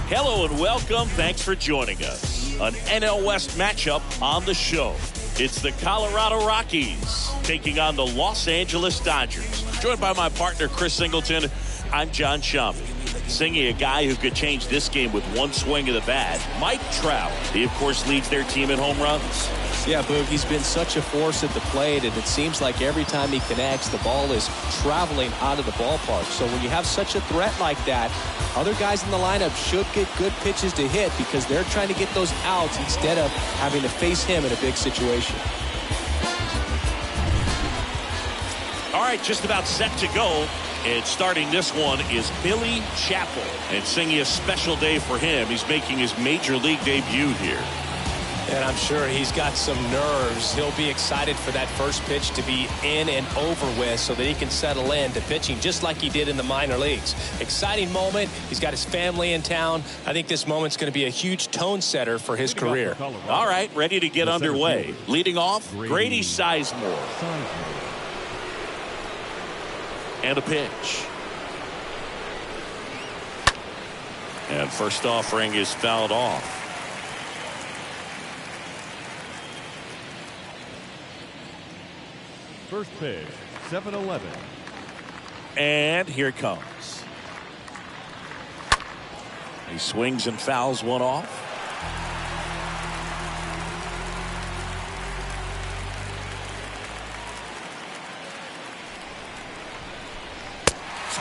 Hello and welcome. Thanks for joining us. An NL West matchup on the show. It's the Colorado Rockies taking on the Los Angeles Dodgers. Joined by my partner, Chris Singleton. I'm John Shambi. Singing a guy who could change this game with one swing of the bat, Mike Trout. He, of course, leads their team in home runs. Yeah, Boog, he's been such a force at the plate, and it seems like every time he connects, the ball is traveling out of the ballpark. So when you have such a threat like that, other guys in the lineup should get good pitches to hit because they're trying to get those outs instead of having to face him in a big situation. All right, just about set to go. And starting this one is Billy Chappell. And singing a special day for him. He's making his major league debut here. And I'm sure he's got some nerves. He'll be excited for that first pitch to be in and over with so that he can settle in to pitching just like he did in the minor leagues. Exciting moment. He's got his family in town. I think this moment's going to be a huge tone setter for his career. All right, ready to get underway. Leading off, Grady Sizemore. And a pitch. And first offering is fouled off. First pitch, 7-11. And here it comes. He swings and fouls one off.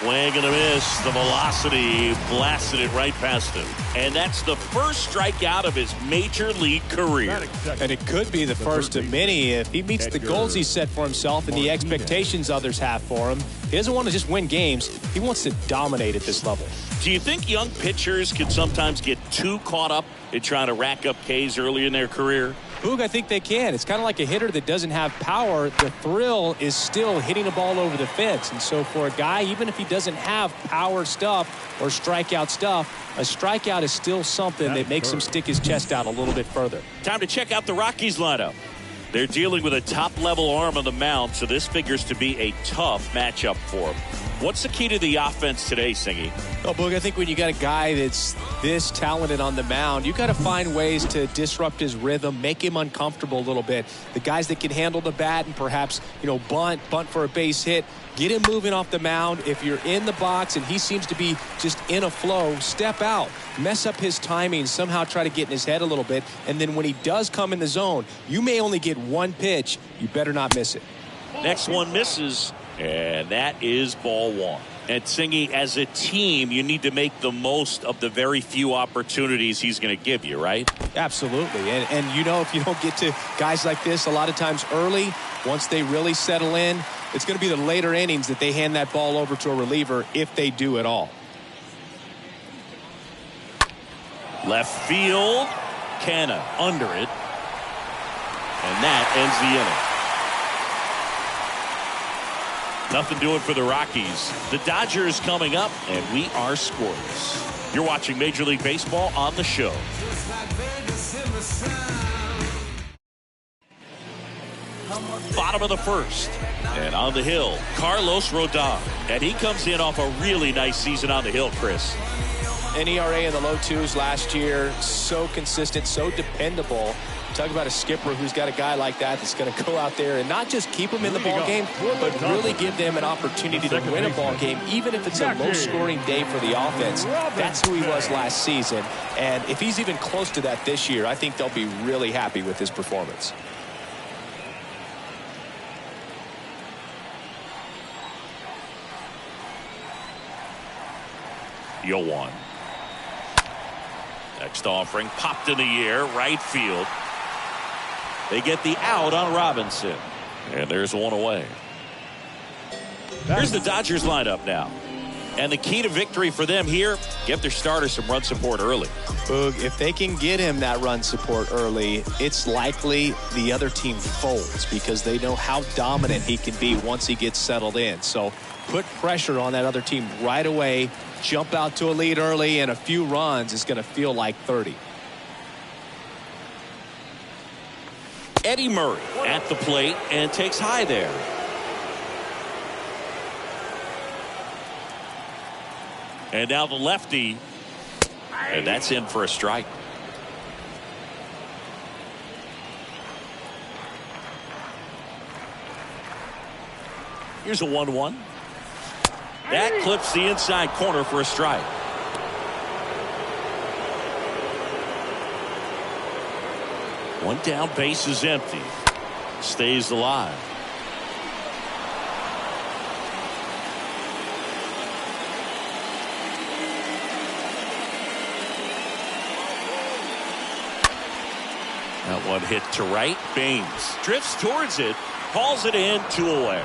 Swing and a miss. The velocity blasted it right past him. And that's the first strikeout of his major league career. And it could be the first of many if he meets the goals he set for himself and the expectations others have for him. He doesn't want to just win games. He wants to dominate at this level. Do you think young pitchers can sometimes get too caught up in trying to rack up Ks early in their career? Boog, I think they can. It's kind of like a hitter that doesn't have power. The thrill is still hitting a ball over the fence. And so for a guy, even if he doesn't have power stuff or strikeout stuff, a strikeout is still something that makes him stick his chest out a little bit further. Time to check out the Rockies lineup. They're dealing with a top-level arm on the mound, so this figures to be a tough matchup for him. What's the key to the offense today, Singy? Oh, Boog, I think when you got a guy that's this talented on the mound, you got to find ways to disrupt his rhythm, make him uncomfortable a little bit. The guys that can handle the bat and perhaps, bunt for a base hit, get him moving off the mound. If you're in the box and he seems to be just in a flow, step out, mess up his timing, somehow try to get in his head a little bit. And then when he does come in the zone, you may only get one pitch. You better not miss it. Next one misses. And that is ball one. And Singy, as a team, you need to make the most of the very few opportunities he's going to give you, right? Absolutely. And if you don't get to guys like this a lot of times early, once they really settle in, it's going to be the later innings that they hand that ball over to a reliever if they do at all. Left field. Canna under it. And that ends the inning. Nothing doing for the Rockies. The Dodgers coming up, and we are scoreless. You're watching Major League Baseball on the show. Bottom of the first. And on the hill, Carlos Rodon. And he comes in off a really nice season on the hill, Chris. An ERA in the low twos last year. So consistent, so dependable. Talk about a skipper who's got a guy like that that's going to go out there and not just keep him in the ball game, but really give them an opportunity to win a ball game, even if it's a low-scoring day for the offense. That's who he was last season. And if he's even close to that this year, I think they'll be really happy with his performance. Yoan. Next offering popped in the air, right field. They get the out on Robinson. And there's one away. Here's the Dodgers lineup now. And the key to victory for them here, get their starter some run support early. Boog, if they can get him that run support early, it's likely the other team folds because they know how dominant he can be once he gets settled in. So put pressure on that other team right away, jump out to a lead early, and a few runs is going to feel like 30. Eddie Murray at the plate and takes high there. And now the lefty And that's in for a strike. Here's a 1-1. That clips the inside corner for a strike. One down, base is empty. Stays alive. That one hit to right. Baines drifts towards it, hauls it in, 2 away.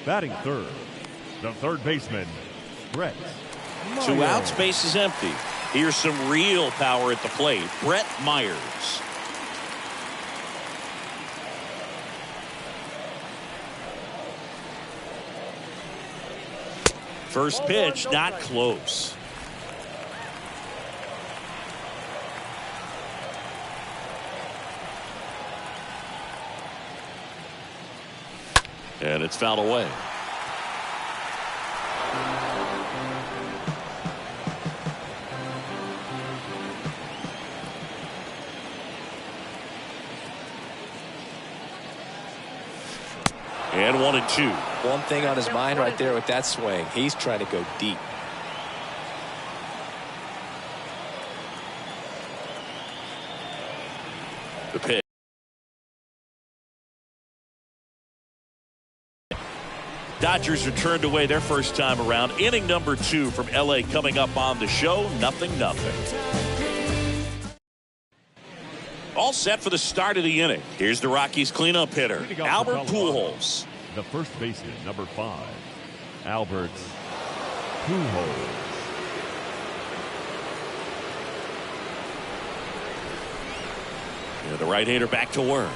Batting third, the third baseman, Brett. 2 outs, base is empty. Here's some real power at the plate. Brett Myers. First pitch, not close. And it's fouled away. And 1-2. One thing on his mind right there with that swing. He's trying to go deep. The pitch. Dodgers are turned away their first time around. Inning number 2 from LA coming up on the show. 0-0. All set for the start of the inning. Here's the Rockies cleanup hitter, Albert Pujols. The first baseman, number 5, Albert Pujols. The right-hander back to work.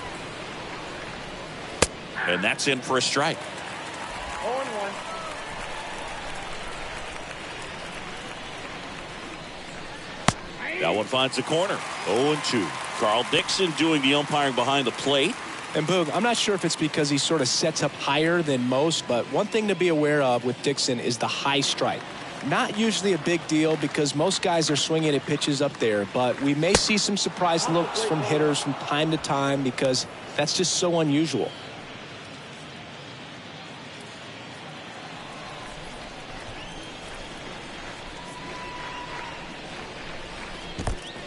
And that's in for a strike. 0-1. That one finds the corner. 0-2. Carl Dixon doing the umpiring behind the plate. And Boog, I'm not sure if it's because he sort of sets up higher than most, but one thing to be aware of with Dixon is the high strike. Not usually a big deal because most guys are swinging at pitches up there, but we may see some surprise looks from hitters from time to time because that's just so unusual.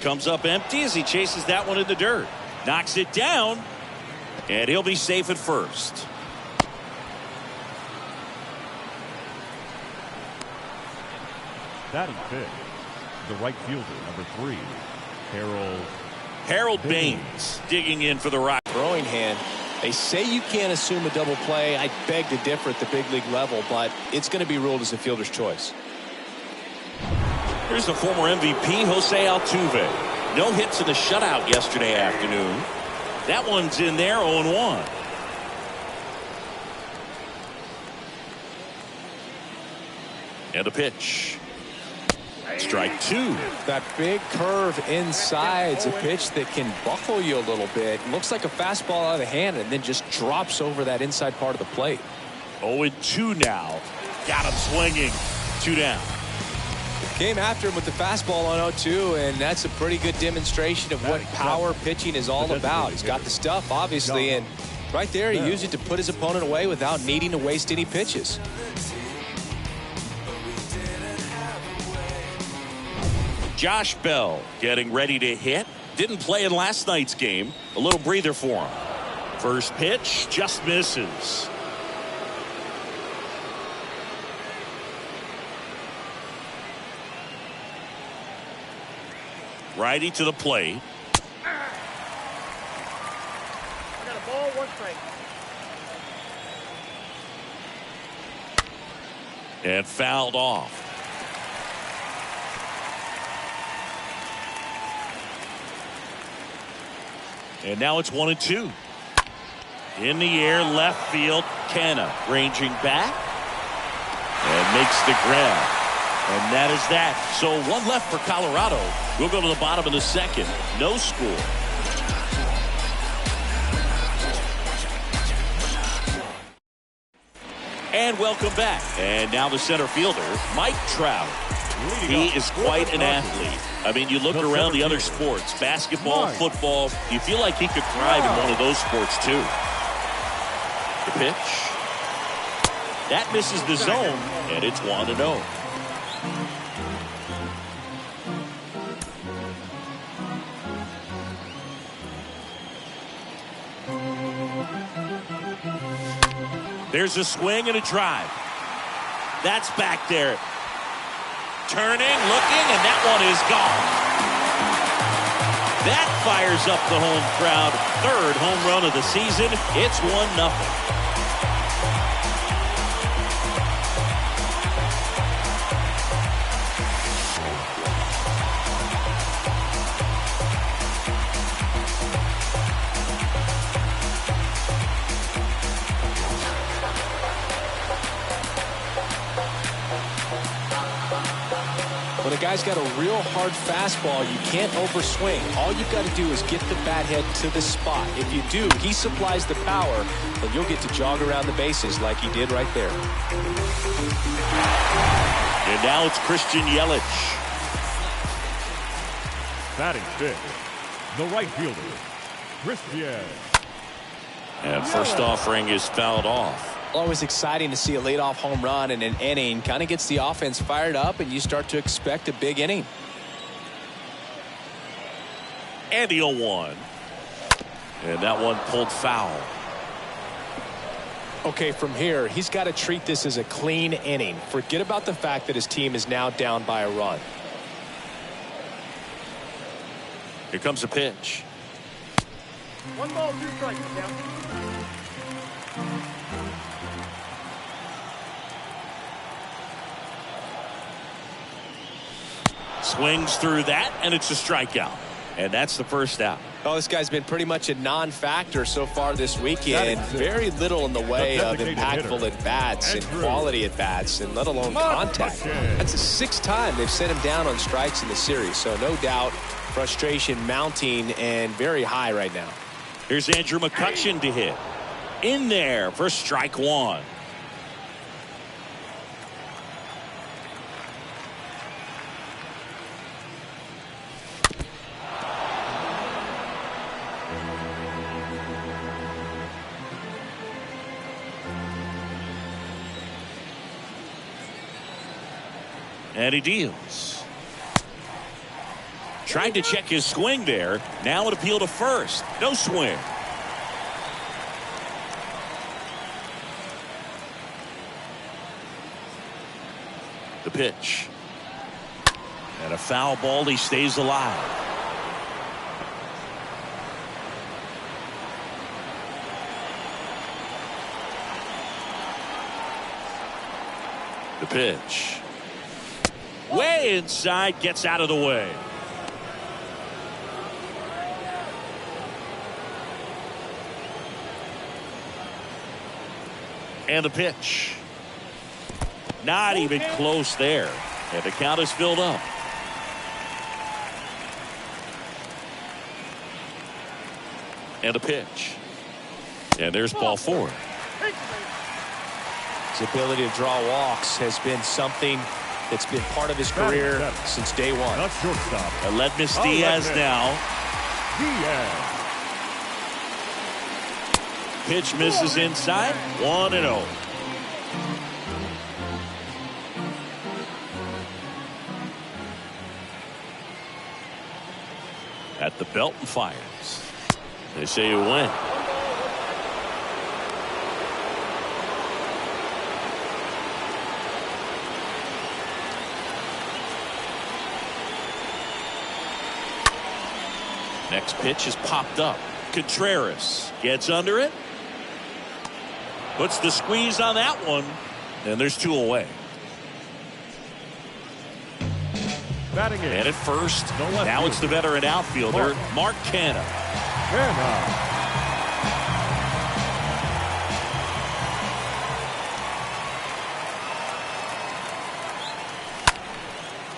Comes up empty as he chases that one in the dirt. Knocks it down, and he'll be safe at first. Batting fifth, the right fielder, number 3, Harold Baines digging in for the Rockies. Throwing hand. They say you can't assume a double play. I beg to differ at the big league level, but it's going to be ruled as a fielder's choice. Here's the former MVP, Jose Altuve. No hits in the shutout yesterday afternoon. That one's in there, 0-1. And a pitch. Strike 2. That big curve inside's a pitch that can buckle you a little bit. Looks like a fastball out of the hand and then just drops over that inside part of the plate. 0-2 now. Got him swinging. 2 down. Came after him with the fastball on 0-2, and that's a pretty good demonstration of what power pitching is all about. He's got the stuff, obviously, and right there he used it to put his opponent away without needing to waste any pitches. Josh Bell getting ready to hit. Didn't play in last night's game. A little breather for him. First pitch just misses. Righty to the plate. I got a ball, 1 strike. And fouled off. And now it's 1-2. In the air, left field. Canna ranging back. And makes the grab. And that is that. So 1 left for Colorado. We'll go to the bottom of the second. No score. And welcome back. And now the center fielder, Mike Trout. He is quite an athlete. I mean, you look around the other sports, basketball, football, you feel like he could thrive in one of those sports too. The pitch. That misses the zone, and it's 1-0. There's a swing and a drive. That's back there. Turning, looking, and that one is gone. That fires up the home crowd. Third home run of the season. It's 1-0. When a guy's got a real hard fastball, you can't overswing. All you've got to do is get the bat head to the spot. If you do, he supplies the power, and you'll get to jog around the bases like he did right there. And now it's Christian Yelich. Batting fifth, the right fielder, Christian. And first offering is fouled off. Always exciting to see a leadoff home run in an inning. Kind of gets the offense fired up, and you start to expect a big inning. And the 0-1. And that one pulled foul. Okay, from here, he's got to treat this as a clean inning. Forget about the fact that his team is now down by a run. Here comes a pitch. 1 ball, 2 strikes. Down. Swings through that, and it's a strikeout. And that's the first out. Oh, this guy's been pretty much a non-factor so far this weekend. Very little in the way of impactful at-bats and quality at-bats, and let alone contact. That's the 6th time they've sent him down on strikes in the series. So no doubt, frustration mounting and very high right now. Here's Andrew McCutchen to hit. In there for strike 1. And he deals. Tried to check his swing there. Now an appeal to first. No swing. The pitch. And a foul ball. He stays alive. The pitch. Way inside, gets out of the way. And the pitch. Not even close there. And the count is filled up. And the pitch. And there's ball 4. His ability to draw walks has been something that's been part of his career since day one. Not shortstop. Aledmus Diaz now. Diaz. Pitch misses inside. 1-0. At the belt and fires. They say you win. Next pitch is popped up. Contreras gets under it. Puts the squeeze on that one. And there's 2 away. Batting in. And at first, now it's the veteran outfielder, Mark Canha.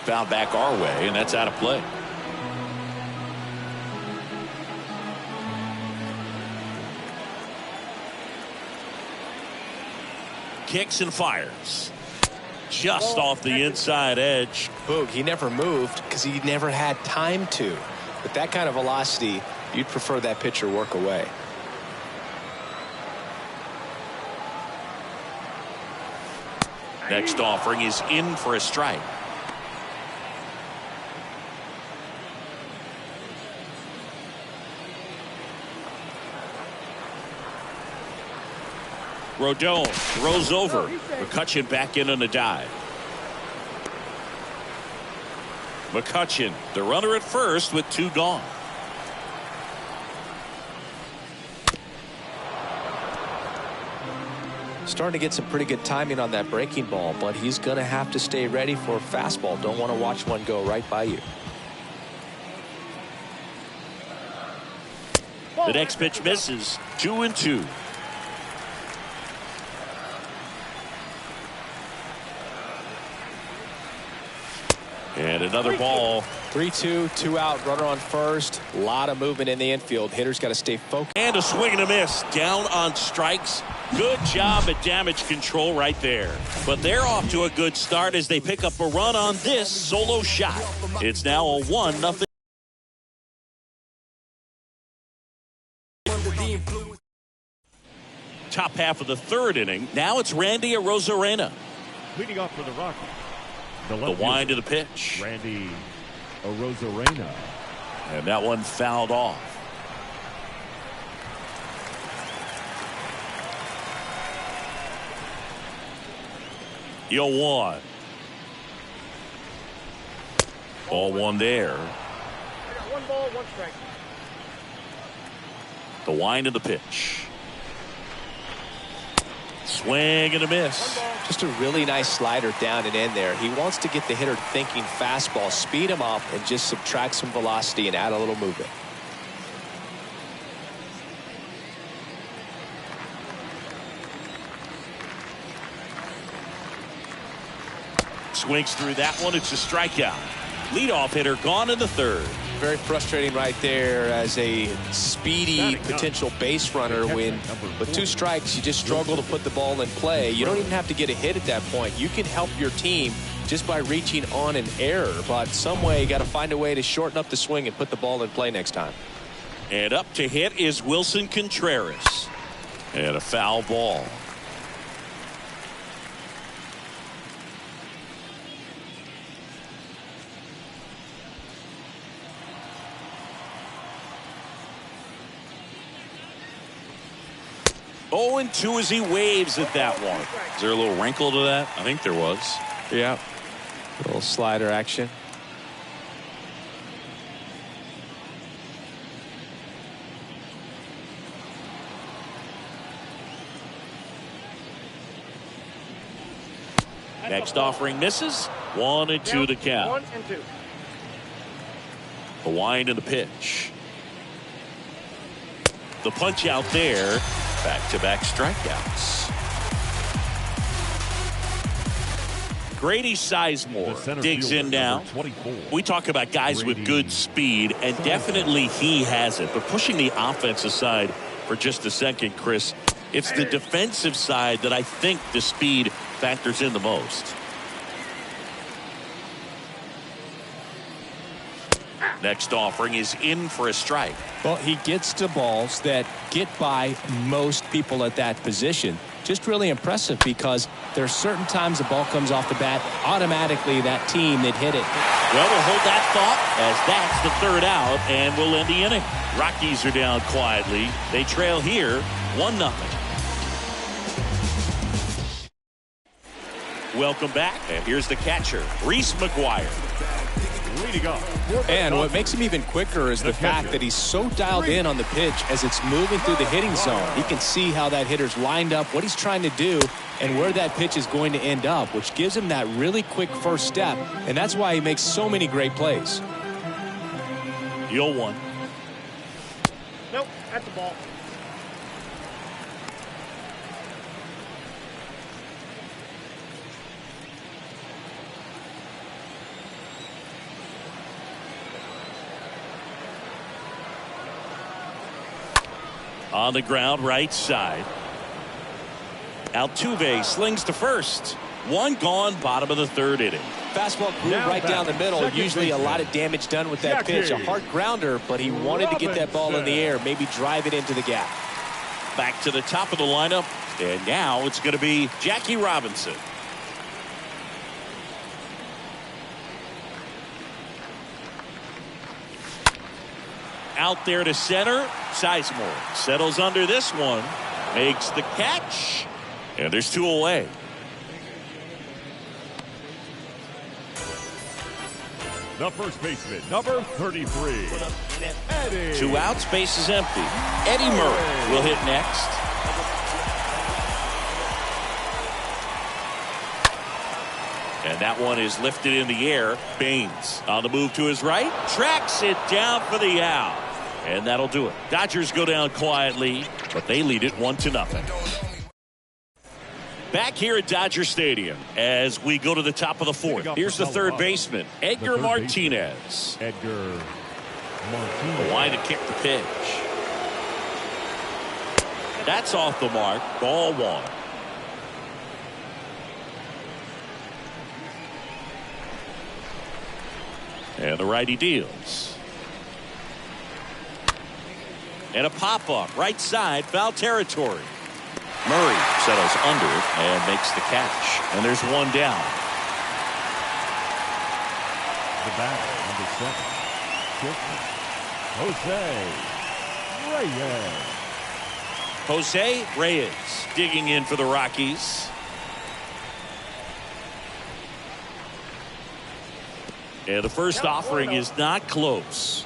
Foul back our way, and that's out of play. kicks and fires. Just off the inside edge. Boog, he never moved because he never had time to. With that kind of velocity, you'd prefer that pitcher work away. Next offering is in for a strike. Rodon throws over. McCutchen back in on a dive. McCutchen, the runner at first with 2 gone. Starting to get some pretty good timing on that breaking ball, but he's going to have to stay ready for a fastball. Don't want to watch one go right by you. The next pitch misses. 2-2. And another ball. 3-2, 2 out, runner on first. A lot of movement in the infield. Hitter's got to stay focused. And a swing and a miss. Down on strikes. Good job at damage control right there. But they're off to a good start as they pick up a run on this solo shot. It's now a 1-0. Top half of the 3rd inning. Now it's Randy Arozarena. Leading off for the Rockies. The wind of the pitch. Randy Arozarena. And that one fouled off. Yo, 1. Ball 1 there. I got 1 ball, 1 strike. The wind of the pitch. Swing and a miss. Just a really nice slider down and in there. He wants to get the hitter thinking fastball, speed him up, and just subtract some velocity and add a little movement. Swings through that one. It's a strikeout. Leadoff hitter gone in the 3rd. Very frustrating right there as a speedy potential base runner when with 2 strikes you just struggle to put the ball in play. You don't even have to get a hit at that point. You can help your team just by reaching on an error, but some way you got to find a way to shorten up the swing and put the ball in play next time. And up to hit is Wilson Contreras. And a foul ball. Oh, and 2 as he waves at that one. Is there a little wrinkle to that? I think there was. Yeah. A little slider action. Next offering misses. 1-2 the count. 1 and 2. The wind and the pitch. The punch out there. Back-to-back strikeouts. Grady Sizemore digs in now. We talk about guys with good speed, and definitely he has it. But pushing the offense aside for just a second, Chris, it's the defensive side that I think the speed factors in the most. Next offering is in for a strike. Well, he gets to balls that get by most people at that position. Just really impressive because there's certain times the ball comes off the bat, automatically that team that hit it. Well, we'll hold that thought as that's the 3rd out, and we'll end the inning. Rockies are down quietly. They trail here 1-0. Welcome back, and here's the catcher, Reese McGuire. Leading off. And what makes him even quicker is the fact that he's so dialed in on the pitch as it's moving through the hitting zone. He can see how that hitter's lined up, what he's trying to do, and where that pitch is going to end up, which gives him that really quick first step, and that's why he makes so many great plays. 0-1. Nope, that's the ball. On the ground, right side. Altuve slings to first. One gone, bottom of the third inning. Fastball grew right down the middle. Usually a lot of damage done with that pitch. A hard grounder, but he wanted to get that ball in the air, maybe drive it into the gap. Back to the top of the lineup, and now it's going to be Jackie Robinson. Out there to center. Sizemore settles under this one. Makes the catch. And there's two away. The first baseman, number 33, Eddie. 2 outs, base is empty. Eddie Murray will hit next. And that one is lifted in the air. Baines on the move to his right. Tracks it down for the out. And that'll do it. Dodgers go down quietly, but they lead it 1-0. Back here at Dodger Stadium as we go to the top of the fourth. Here's the third baseman, Edgar Martinez. Edgar Martinez. Line to kick the pitch. That's off the mark. Ball one. And the righty deals. And a pop-up right side, foul territory. Murray settles under it and makes the catch. And there's one down. The batter, number 7, Jose Reyes digging in for the Rockies. And the first offering is not close.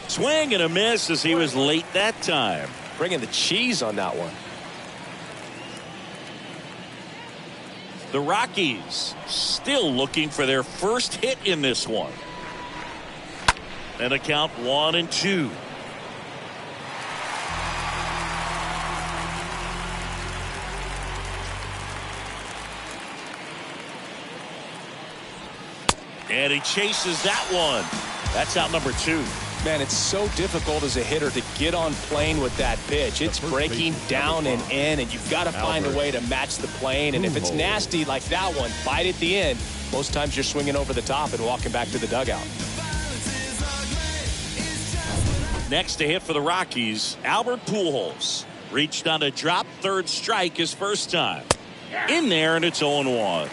Swing and a miss as he was late that time. Bringing the cheese on that one. The Rockies still looking for their first hit in this one. And a count 1-2. And he chases that one. That's out number 2. Man, it's so difficult as a hitter to get on plane with that pitch. It's breaking down and in, and you've got to find a way to match the plane. And if it's nasty like that one, bite at the end, most times you're swinging over the top and walking back to the dugout. Next to hit for the Rockies, Albert Pujols. Reached on a drop, third strike his first time. In there, and it's 0-1.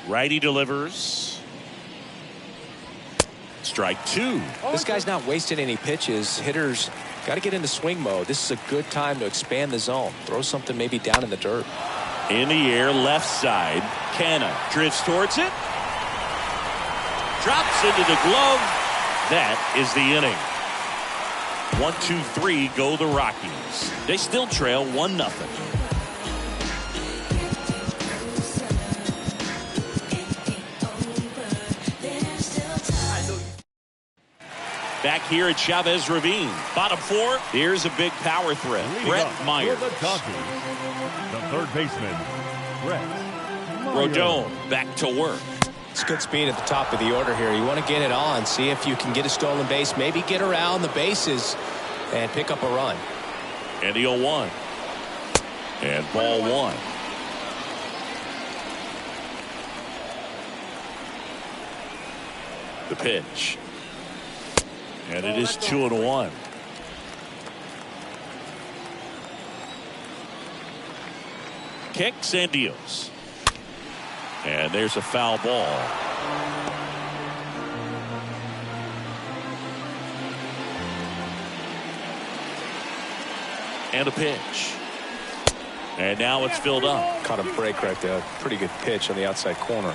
Righty delivers. Strike 2. This guy's not wasting any pitches. Hitters got to get into swing mode. This is a good time to expand the zone. Throw something maybe down in the dirt. In the air, left side. Canna drifts towards it. Drops into the glove. That is the inning. 1-2-3 go the Rockies. They still trail 1-0. Back here at Chavez Ravine. Bottom 4. Here's a big power threat. Brett Myers. The third baseman, Brett Rodon back to work. It's good speed at the top of the order here. You want to get it on. See if you can get a stolen base. Maybe get around the bases and pick up a run. And the 0-1. And ball 1. The pitch. And it is 2-1. Kicks and deals. And there's a foul ball. And a pitch. And now it's filled up. Caught a break right there. Pretty good pitch on the outside corner.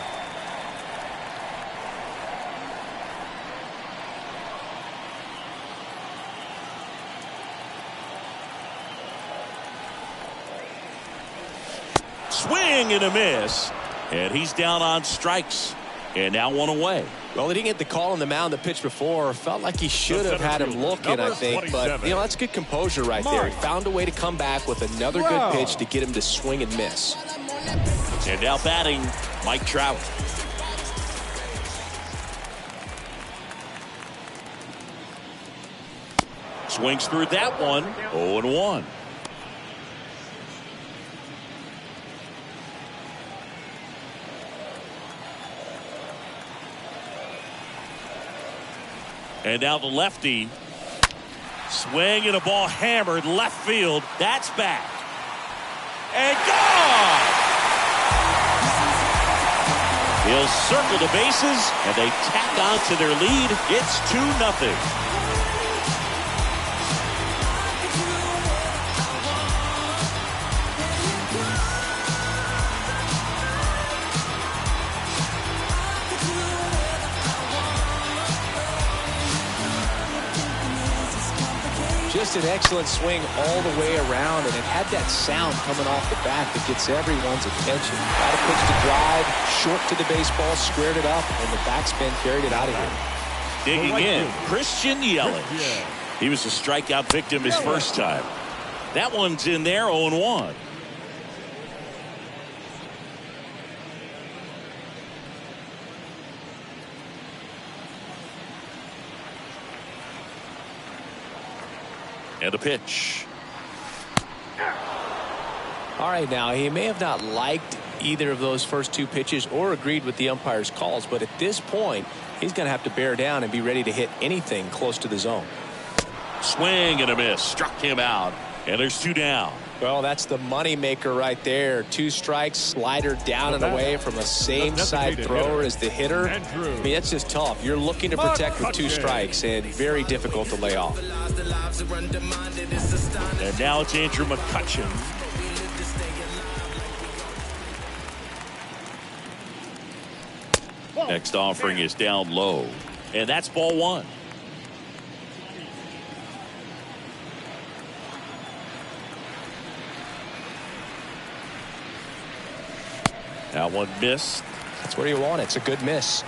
Swing and a miss. And he's down on strikes. And now one away. Well, he didn't get the call on the mound the pitch before. Felt like he should have had him looking, I think. But, you know, that's good composure right there. He found a way to come back with another good pitch to get him to swing and miss. And now batting, Mike Trout. Swings through that one. 0-1. And now the lefty. Swing and a ball hammered left field. That's back. And gone! He'll circle the bases, and they tack on to their lead. It's 2-0. Just an excellent swing all the way around, and it had that sound coming off the bat that gets everyone's attention. Got a pitch to drive, short to the baseball, squared it up, and the backspin carried it out of here. Digging in, Christian Yelich. He was a strikeout victim his first time. That one's in there, 0-1. And a pitch. All right, now he may have not liked either of those first two pitches or agreed with the umpire's calls, but at this point he's going to have to bear down and be ready to hit anything close to the zone. Swing and a miss. Struck him out. And there's 2 down. Well, that's the money maker right there. 2 strikes, slider down and away from the same side thrower as the hitter. I mean, that's just tough. You're looking to protect with 2 strikes, and very difficult to lay off. And now it's Andrew McCutchen. Next offering is down low. And that's ball 1. That one missed. That's where you want it. It's a good miss.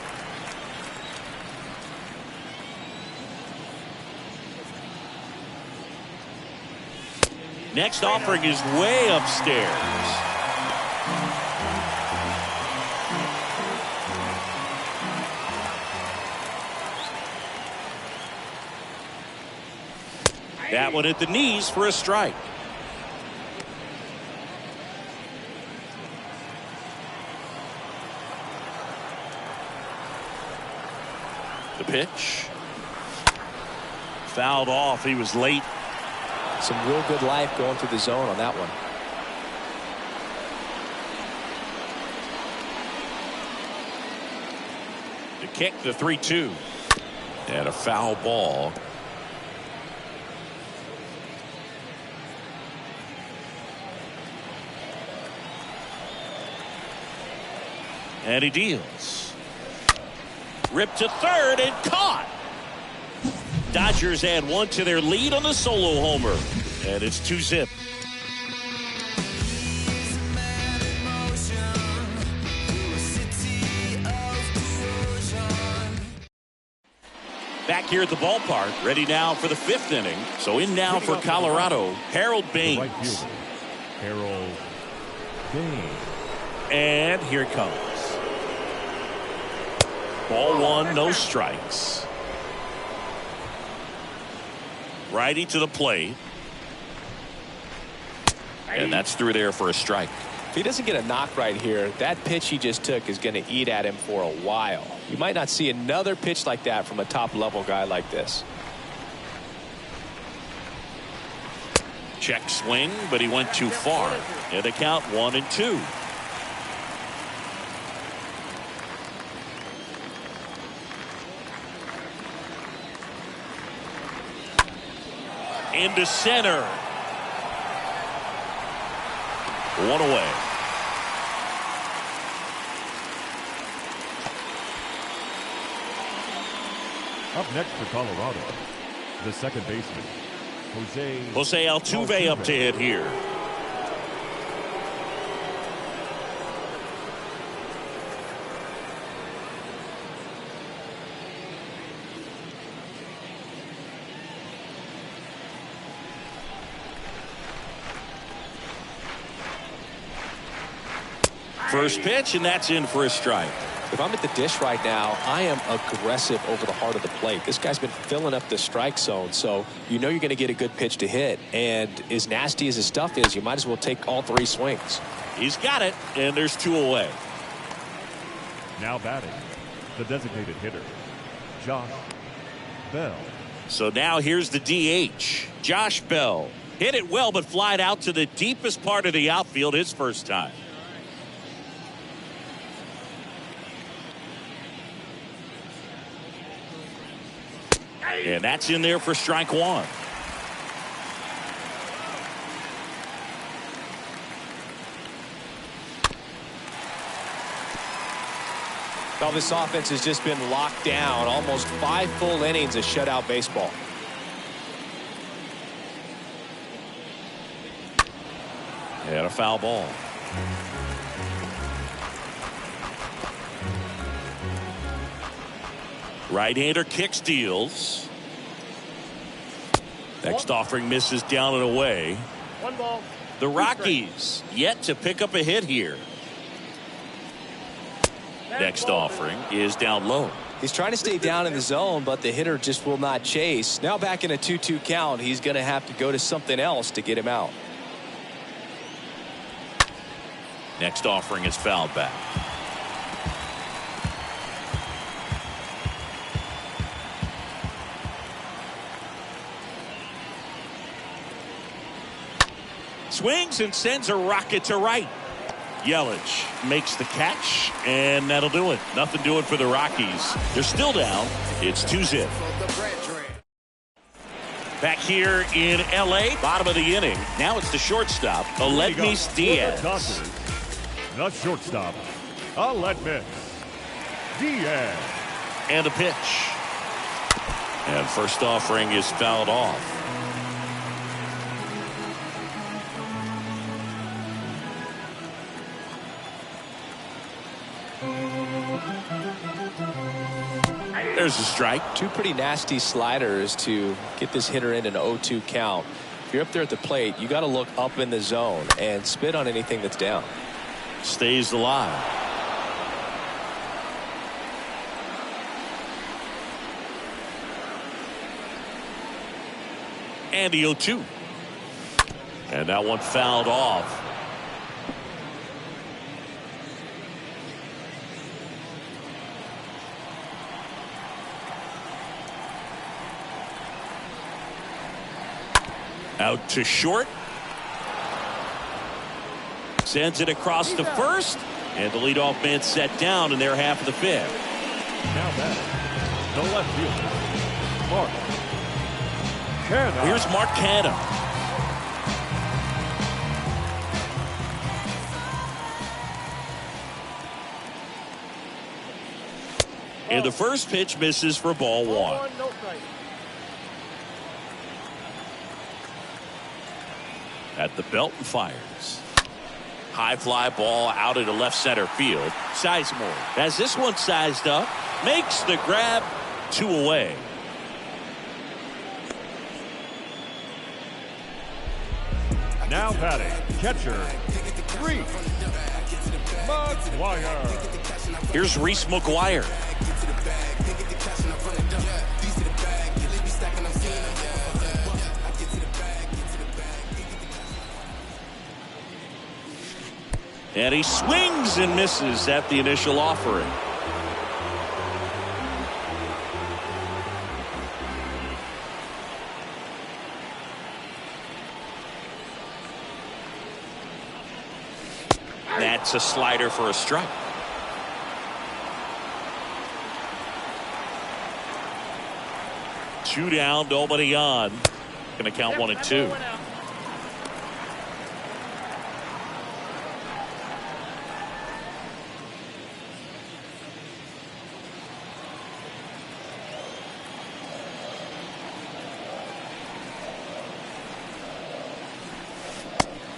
Next offering is way upstairs. That one at the knees for a strike. The pitch. Fouled off. He was late. Some real good life going through the zone on that one. The kick, the 3-2. And a foul ball. And he deals. Ripped to third and caught. Dodgers add 1 to their lead on the solo homer. And it's 2-zip. Back here at the ballpark, ready now for the 5th inning. So in now for Colorado, Harold Baines. Right fielder, Harold Baines. And here it comes. Ball 1, no strikes. Righty to the plate. And that's through there for a strike. If he doesn't get a knock right here, that pitch he just took is going to eat at him for a while. You might not see another pitch like that from a top-level guy like this. Check swing, but he went too far. And the count 1-2. Into center. 1 away. Up next for Colorado, the second baseman, Jose Altuve up to hit here. First pitch, and that's in for a strike. If I'm at the dish right now, I am aggressive over the heart of the plate. This guy's been filling up the strike zone, so you know you're going to get a good pitch to hit. And as nasty as his stuff is, you might as well take all 3 swings. He's got it, and there's 2 away. Now batting, the designated hitter, Josh Bell. So now here's the DH, Josh Bell. Hit it well, but flied out to the deepest part of the outfield his first time. And that's in there for strike 1. Well, this offense has just been locked down. Almost 5 full innings of shutout baseball. And a foul ball. Right-hander kick steals. Next offering misses down and away. 1 ball. The Rockies yet to pick up a hit here. Next offering is down low. He's trying to stay down in the zone, but the hitter just will not chase. Now back in a 2-2 count, he's going to have to go to something else to get him out. Next offering is fouled back. Swings and sends a rocket to right. Yelich makes the catch, and that'll do it. Nothing doing for the Rockies. They're still down. It's 2-0. Back here in L.A., bottom of the inning. Now it's the shortstop, Aledmys Diaz. The shortstop, Aledmys Diaz. And a pitch. And first offering is fouled off. There's a strike. 2 pretty nasty sliders to get this hitter in an 0-2 count. If you're up there at the plate, you got to look up in the zone and spit on anything that's down. Stays alive. And the 0-2. And that one fouled off. Out to short. Sends it across to first. And the leadoff man set down in their half of the 5th. Now batting, the left fielder, Mark Canha. Here's Mark Canha. And the first pitch misses for ball 1. No strike. At the belt and fires. High fly ball out into left center field. Sizemore has this one sized up. Makes the grab. 2 away. Now batting, catcher, Reese McGuire. Here's Reese McGuire. And he swings and misses at the initial offering. That's a slider for a strike. Two down, nobody on. Going to count 1-2.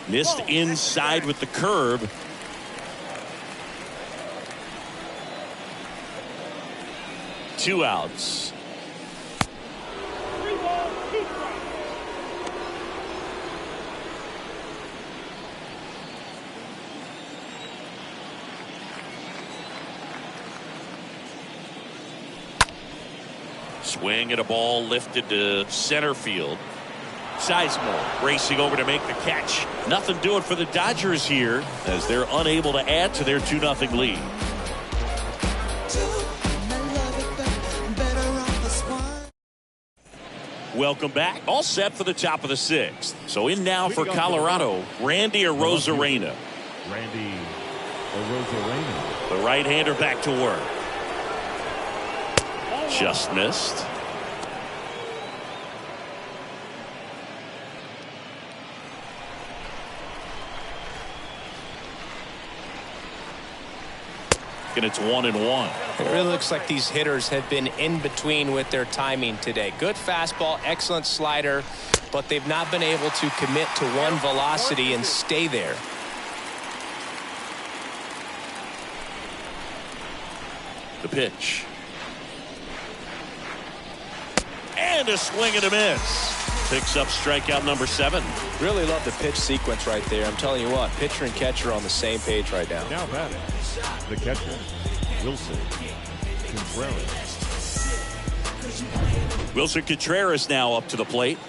Missed inside with the curve. Two outs. Swing and a ball lifted to center field. Sizemore racing over to make the catch. Nothing doing for the Dodgers here as they're unable to add to their 2-0 lead. Welcome back. All set for the top of the 6th. So in now for Colorado, Randy Arozarena. Randy Arozarena. The right-hander back to work. Just missed. And it's 1-1. It really looks like these hitters have been in between with their timing today. Good fastball, excellent slider, but they've not been able to commit to one velocity and stay there. The pitch. And a swing and a miss. Picks up strikeout number 7. Really love the pitch sequence right there. I'm telling you what, pitcher and catcher are on the same page right now. Now batting, the catcher, Wilson Contreras. Wilson Contreras now up to the plate.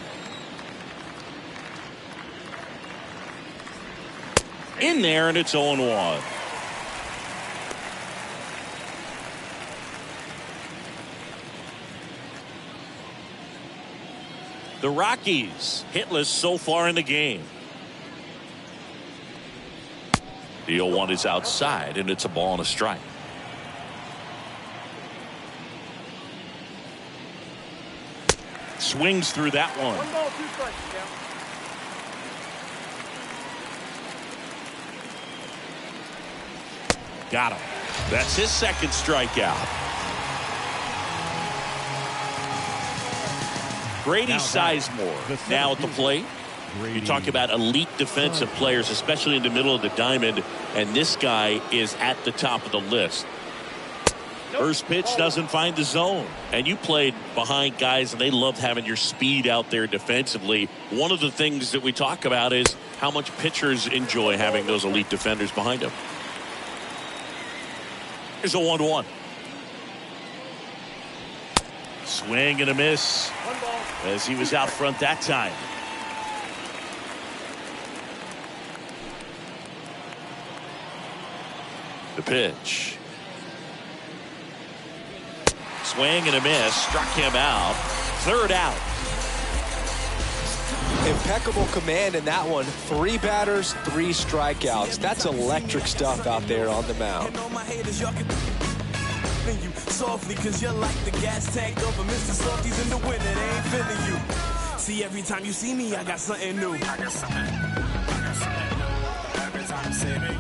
In there, and it's 0-1. The Rockies hitless so far in the game. The 0-1 is outside, and it's a ball and a strike. Swings through that one. 1 ball, 2 strikes. Yeah. Got him. That's his second strikeout. Brady Sizemore now at the plate. You talk about elite defensive players, especially in the middle of the diamond, and this guy is at the top of the list. First pitch doesn't find the zone, and you played behind guys, and they love having your speed out there defensively. One of the things that we talk about is how much pitchers enjoy having those elite defenders behind them. Here's a 1-1. Swing and a miss 1 ball. as he was out front that time. The pitch. Swing and a miss. Struck him out. 3rd out. Impeccable command in that one. 3 batters, 3 strikeouts. That's electric stuff out there on the mound. You softly cause you're like the gas tank over Mr. Softies in the winter, they ain't feeling you. See, every time you see me, I got something new. Every time you see me.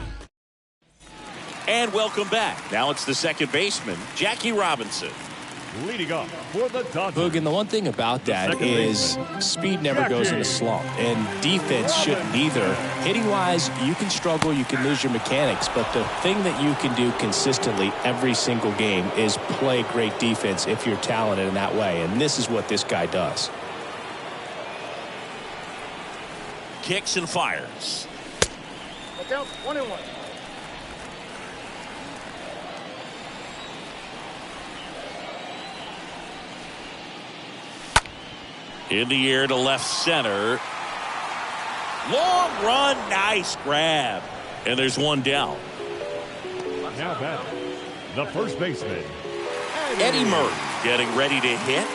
And welcome back. Now it's the second baseman, Jackie Robinson. Leading up for the Dodgers. Boog, and the one thing about that is speed never goes in a slump, and defense shouldn't either. Hitting-wise, you can struggle, you can lose your mechanics, but the thing that you can do consistently every single game is play great defense if you're talented in that way, and this is what this guy does. Kicks and fires. Look out, 1-1. In the air to left center. Long run, nice grab. And there's one down. Now batting, the first baseman, Eddie Murray getting ready to hit.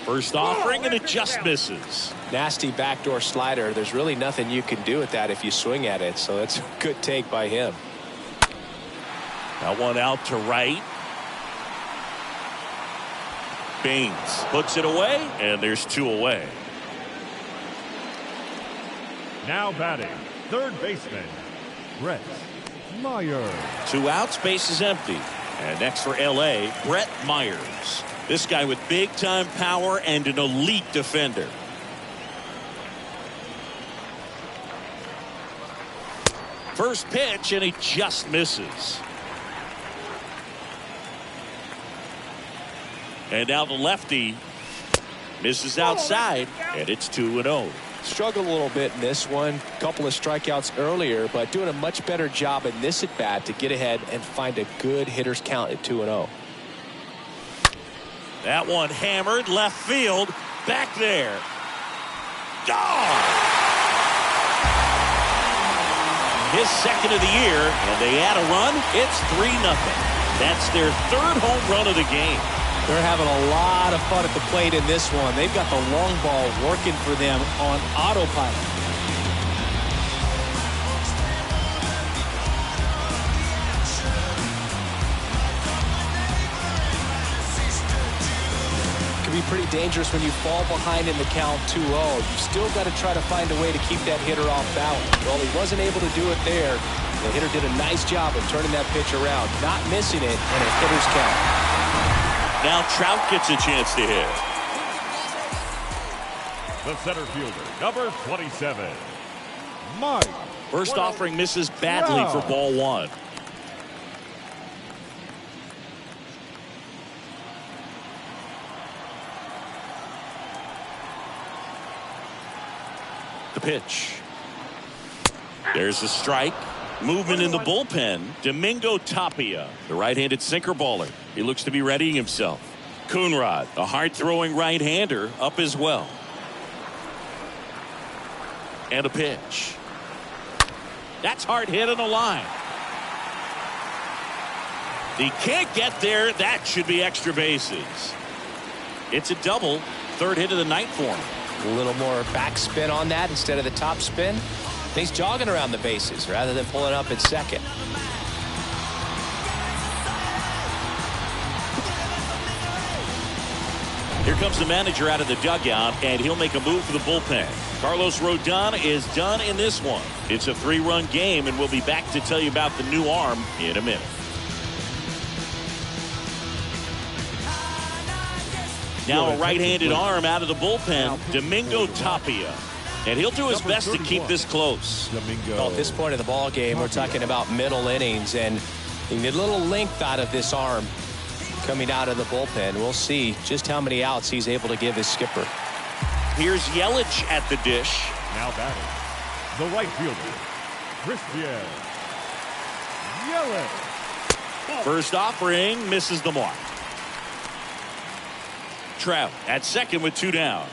First offering, and it just misses. Nasty backdoor slider. There's really nothing you can do with that if you swing at it, so that's a good take by him. That one out to right. Baines puts it away, and there's 2 away. now batting, third baseman, Brett Myers. 2 outs, base is empty. And next for LA, Brett Myers. This guy with big-time power and an elite defender. First pitch, and he just misses. And now the lefty misses outside, and it's 2-0. Struggled a little bit in this one. A couple of strikeouts earlier, but doing a much better job in this at bat to get ahead and find a good hitter's count at 2-0. That one hammered left field. Back there. Gone! His second of the year, and they add a run. It's 3-0. That's their third home run of the game. They're having a lot of fun at the plate in this one. They've got the long ball working for them on autopilot. It can be pretty dangerous when you fall behind in the count 2-0. You've still got to try to find a way to keep that hitter off balance. Well, he wasn't able to do it there. The hitter did a nice job of turning that pitch around, not missing it, and a hitter's count. Now Trout gets a chance to hit. The center fielder, number 27, Mike. First offering misses badly for ball one. The pitch. There's the strike. Movement in the bullpen. Domingo Tapia, the right-handed sinker baller. He looks to be readying himself. Coonrod, a hard-throwing right-hander, up as well. And a pitch. That's hard hit on the line. He can't get there. That should be extra bases. It's a double. Third hit of the night for him. A little more backspin on that instead of the top spin. He's jogging around the bases rather than pulling up at second. Here comes the manager out of the dugout, and he'll make a move for the bullpen. Carlos Rodon is done in this one. It's a 3-run game, and we'll be back to tell you about the new arm in a minute. Now a right-handed arm out of the bullpen, Domingo Tapia. And he'll do his best to keep this close. Well, at this point of the ball game, we're talking about middle innings, and you need a little length out of this arm coming out of the bullpen. We'll see just how many outs he's able to give his skipper. Here's Yelich at the dish. Now batting, the right fielder, Christian Yelich. First offering misses the mark. Trout at second with 2 down.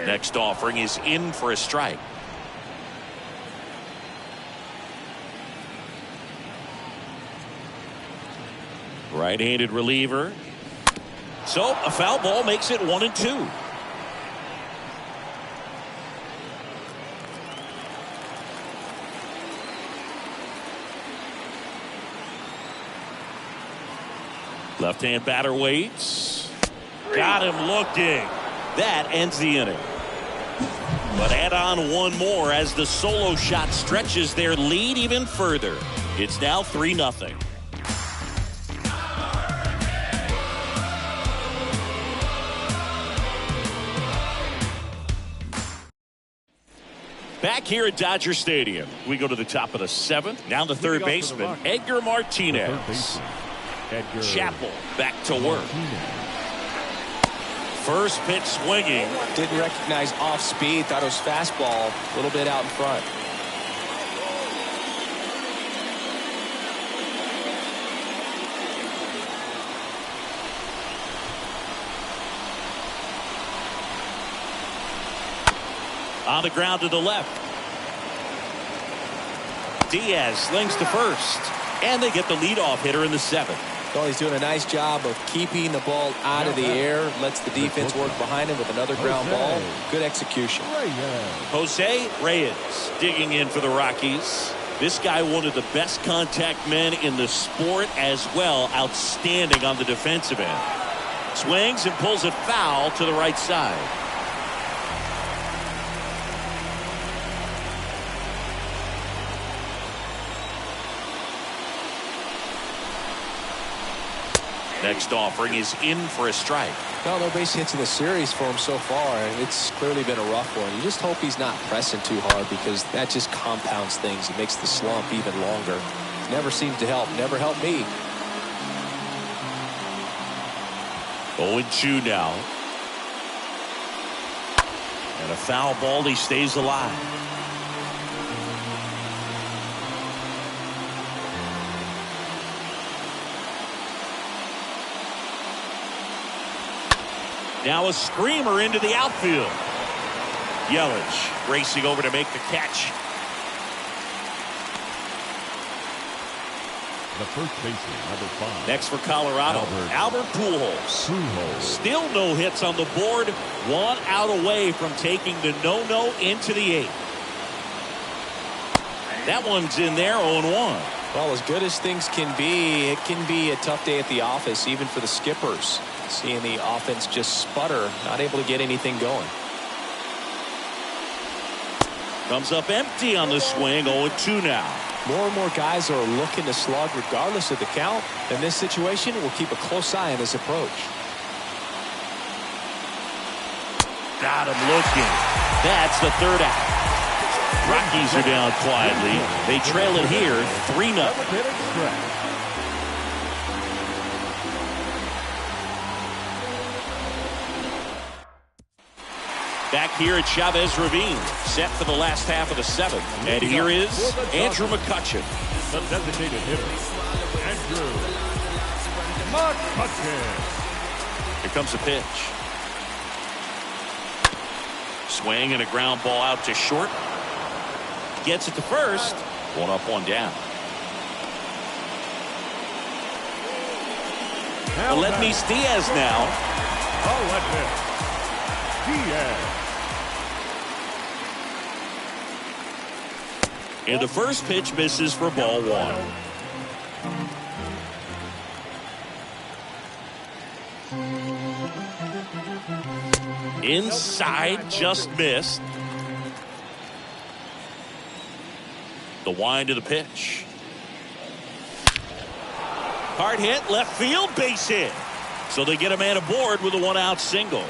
Next offering is in for a strike. Right-handed reliever. So a foul ball makes it 1-2. Left-hand batter waits. Got him looking. That ends the inning. But add on one more as the solo shot stretches their lead even further. It's now 3-0. Back here at Dodger Stadium, we go to the top of the 7th. Now the third baseman, Edgar Martinez. Chappell back to work. First pitch swinging. Didn't recognize off speed. Thought it was fastball. A little bit out in front. On the ground to the left. Diaz slings to first. And they get the leadoff hitter in the 7th. Well, he's doing a nice job of keeping the ball out of the air. Lets the defense work behind him with another ground ball. Good execution. Jose Reyes digging in for the Rockies. This guy, one of the best contact men in the sport as well. Outstanding on the defensive end. Swings and pulls it foul to the right side. Next offering is in for a strike. Well, no base hits in the series for him so far, and it's clearly been a rough one. You just hope he's not pressing too hard because that just compounds things. It makes the slump even longer. Never seems to help. Never helped me. 0-2 now. And a foul ball. He stays alive. Now a screamer into the outfield. Yelich racing over to make the catch. The first baseman, number 5. Next for Colorado, Albert Pujols. Still no hits on the board. 1 out away from taking the no-no into the 8th. That one's in there, 0-1. Well, as good as things can be, it can be a tough day at the office, even for the skippers. Seeing the offense just sputter, not able to get anything going. Comes up empty on the swing, 0-2 now. More and more guys are looking to slug regardless of the count. In this situation, we'll keep a close eye on his approach. Got him looking. That's the 3rd out. Rockies are down quietly. They trail it here 3-0. Back here at Chavez Ravine, set for the last half of the 7th. And here is Andrew McCutchen. The designated hitter, Andrew McCutchen. Here comes the pitch. Swing and a ground ball out to short. Gets it to first. 1 up, 1 down. Aledmys Diaz now. Aledmys Diaz. And the first pitch misses for ball 1. Inside, just missed. The wind of the pitch. Hard hit, left field, base hit. So they get a man aboard with a 1-out single.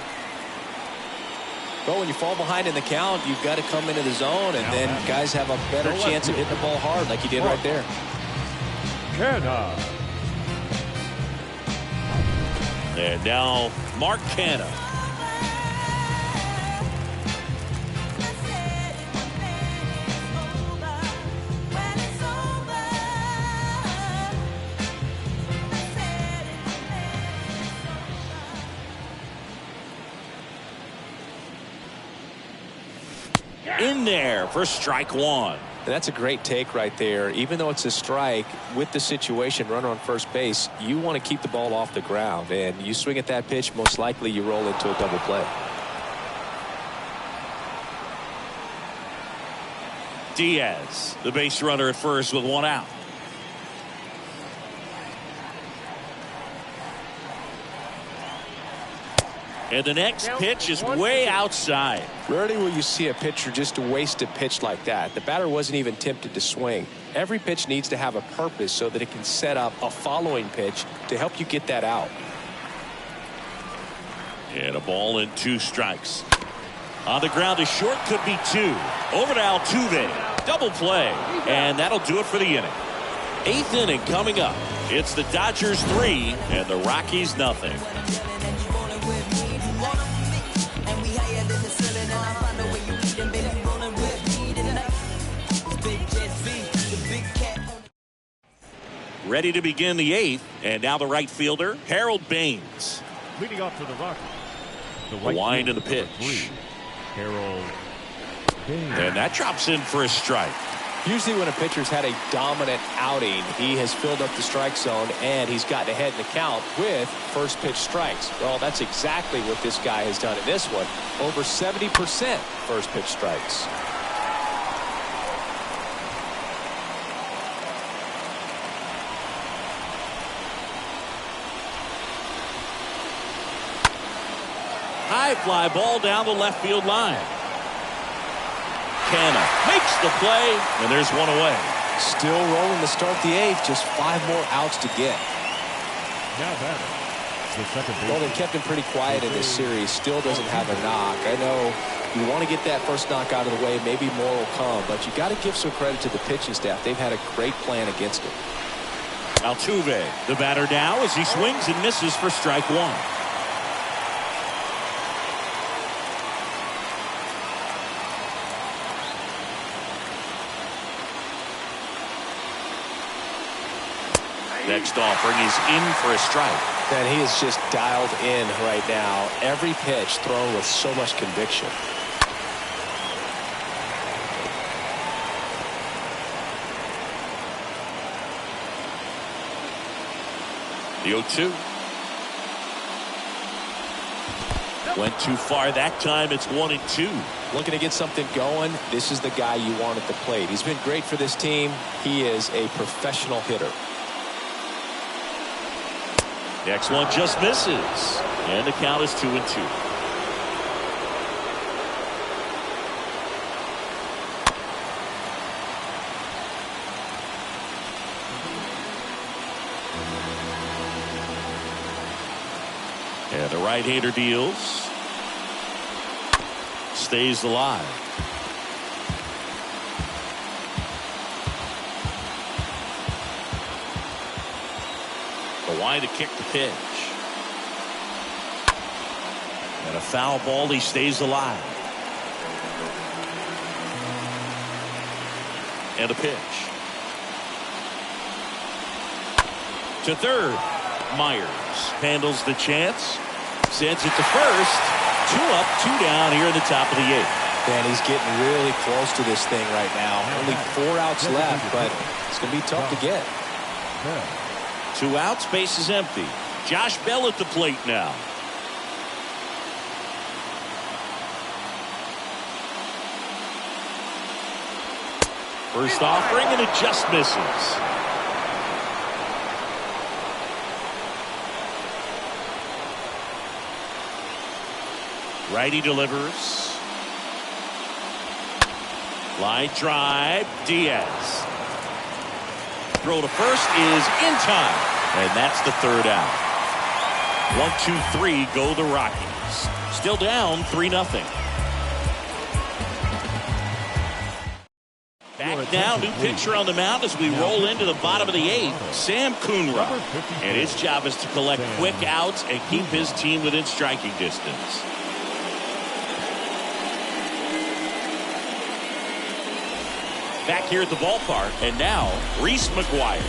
Well, when you fall behind in the count, you've got to come into the zone, and then guys have a better chance of hitting the ball hard like he did right there. Canha. And now Mark Canha. In there for strike 1. That's a great take right there. Even though it's a strike, with the situation, runner on first base, you want to keep the ball off the ground. And you swing at that pitch, most likely you roll into a double play. Diaz, the base runner at first with 1 out. And the next pitch is way outside. Rarely will you see a pitcher just waste a pitch like that. The batter wasn't even tempted to swing. Every pitch needs to have a purpose so that it can set up a following pitch to help you get that out. And a ball and 2 strikes. On the ground to short, could be 2. Over to Altuve. Double play. And that'll do it for the inning. 8th inning coming up. It's the Dodgers 3 and the Rockies nothing. Ready to begin the 8th, and now the right fielder, Harold Baines. Leading off for the Rockies. The wind of the pitch. 3, Harold Baines. And that drops in for a strike. Usually when a pitcher's had a dominant outing, he has filled up the strike zone and he's gotten ahead in the count with first pitch strikes. Well, that's exactly what this guy has done in this one. Over 70% first pitch strikes. High fly ball down the left field line. Canha makes the play, and there's 1 away. Still rolling to start the 8th. Just 5 more outs to get. Now batting. The second Well, they kept him pretty quiet in this series. Still doesn't have a knock. I know you want to get that first knock out of the way. Maybe more will come, but you got to give some credit to the pitching staff. They've had a great plan against him. Altuve, the batter now as he swings and misses for strike 1. Next offering is in for a strike. And he is just dialed in right now. Every pitch thrown with so much conviction. The 0-2. Went too far that time. It's 1-2. Looking to get something going. This is the guy you want at the plate. He's been great for this team. He is a professional hitter. Next one just misses. And the count is 2-2. And the right-hander deals. Stays alive. The wide to kick the pitch. And a foul ball. He stays alive. And a pitch. To third. Myers handles the chance. Sends it to first. 2 up, 2 down here in the top of the 8th. And he's getting really close to this thing right now. Only 4 outs left, but it's going to be tough to get. 2 outs, base is empty. Josh Bell at the plate now. First offering, and it just misses. Righty delivers. Line drive. Diaz. Throw to first is in time. And that's the 3rd out. 1-2-3 go the Rockies. Still down 3-0. Back now, new pitcher on the mound as we roll into the bottom of the 8th. Sam Coonrod. And his job is to collect quick outs and keep his team within striking distance. Back here at the ballpark, and now Reese McGuire.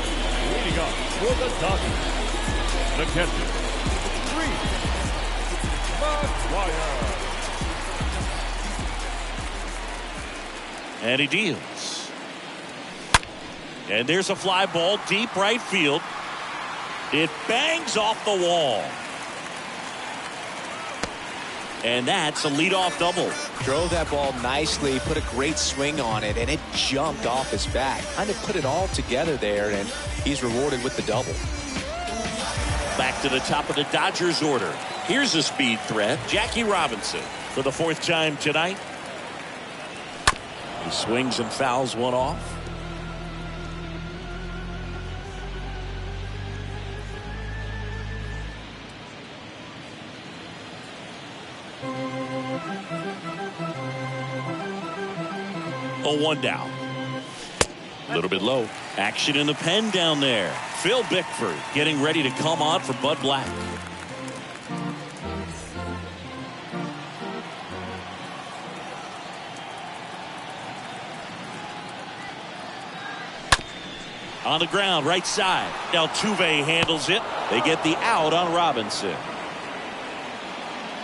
Leading up for the Dodgers, the catcher, Reese McGuire. And he deals. And there's a fly ball deep right field. It bangs off the wall. And that's a leadoff double. Drove that ball nicely, put a great swing on it, and it jumped off his back. Kind of put it all together there, and he's rewarded with the double. Back to the top of the Dodgers order. Here's a speed threat, Jackie Robinson, for the 4th time tonight. He swings and fouls one off. A 1 down. A little bit low. Action in the pen down there. Phil Bickford getting ready to come on for Bud Black. On the ground, right side. Altuve handles it. They get the out on Robinson.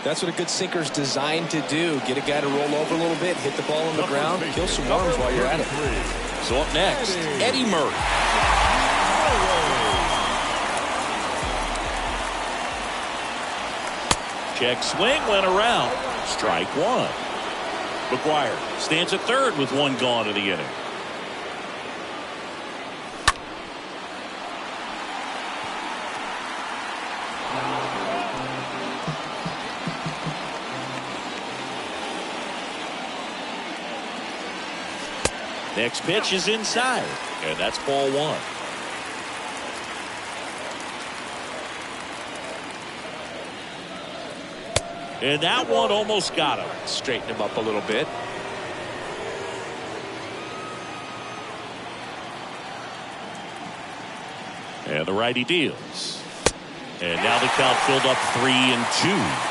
That's what a good sinker's designed to do. Get a guy to roll over a little bit, hit the ball on the ground, kill some worms while you're at it. So up next, Eddie Murray. Check swing, went around. Strike 1. McGuire stands at third with 1 gone in the inning. Next pitch is inside, and that's ball 1. And that one almost got him. Straighten him up a little bit. And the righty deals. And now the count filled up 3-2.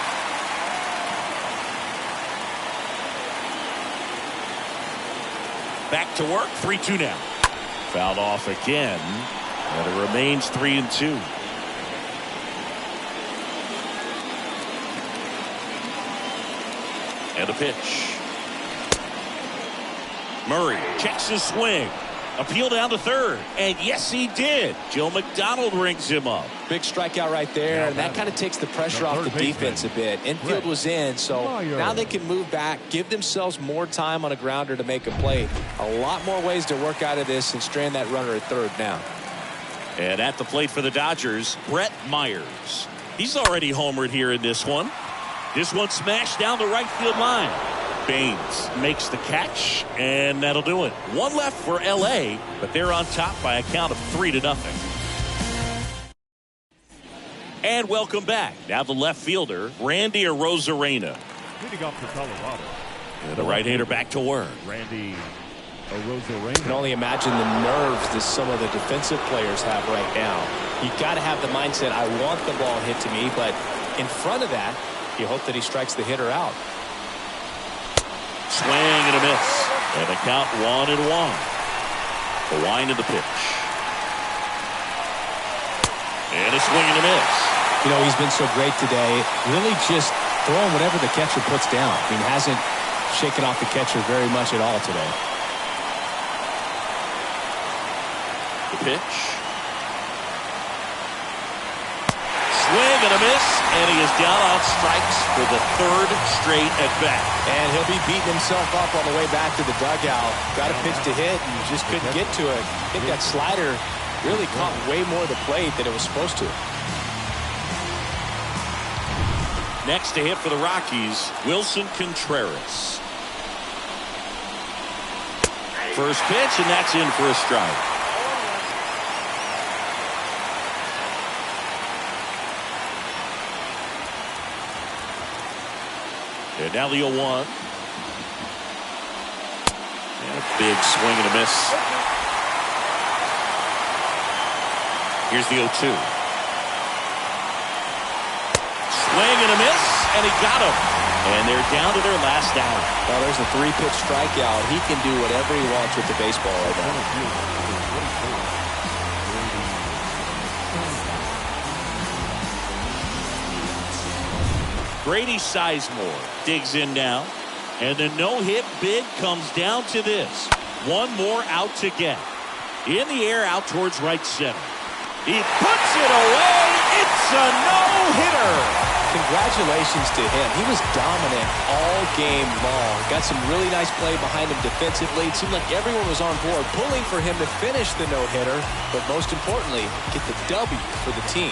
Back to work, 3-2 now. Fouled off again. And it remains 3-2. And a pitch. Murray checks his swing. Appeal down to third. And yes, he did. Joe McDonald rings him up. Big strikeout right there. And that kind of takes the pressure off the defense a bit. Infield was in, so now they can move back, give themselves more time on a grounder to make a play. A lot more ways to work out of this and strand that runner at third now. And at the plate for the Dodgers, Brett Myers. He's already homered here in this one. This one smashed down the right field line. Baines makes the catch, and that'll do it. One left for L.A., but they're on top by a count of 3-0. And welcome back. Now the left fielder, Randy Arozarena. Leading off for Colorado. And the right-hander back to work. Randy Arozarena. I can only imagine the nerves that some of the defensive players have right now. You got to have the mindset, I want the ball hit to me, but in front of that, you hope that he strikes the hitter out. Swing and a miss. And the count 1-1. The wind of the pitch. And a swing and a miss. You know, he's been so great today. Really just throwing whatever the catcher puts down. I mean, hasn't shaken off the catcher very much at all today. The pitch. Swing and a miss, and he is down on strikes for the third straight at bat. And he'll be beating himself up on the way back to the dugout. Got a pitch to hit and just couldn't get to it. I think that slider really caught way more of the plate than it was supposed to. Next to hit for the Rockies, Wilson Contreras. First pitch, and that's in for a strike. And now the 0-1. And a big swing and a miss. Here's the 0-2. Swing and a miss, and he got him. And they're down to their last out. Well, there's a 3-pitch strikeout. He can do whatever he wants with the baseball right now. Grady Sizemore digs in now. And the no-hit bid comes down to this. One more out to get. In the air out towards right center. He puts it away. It's a no-hitter. Congratulations to him. He was dominant all game long. Got some really nice play behind him defensively. It seemed like everyone was on board, pulling for him to finish the no-hitter, but most importantly, get the W for the team.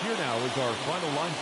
Here now is our final line.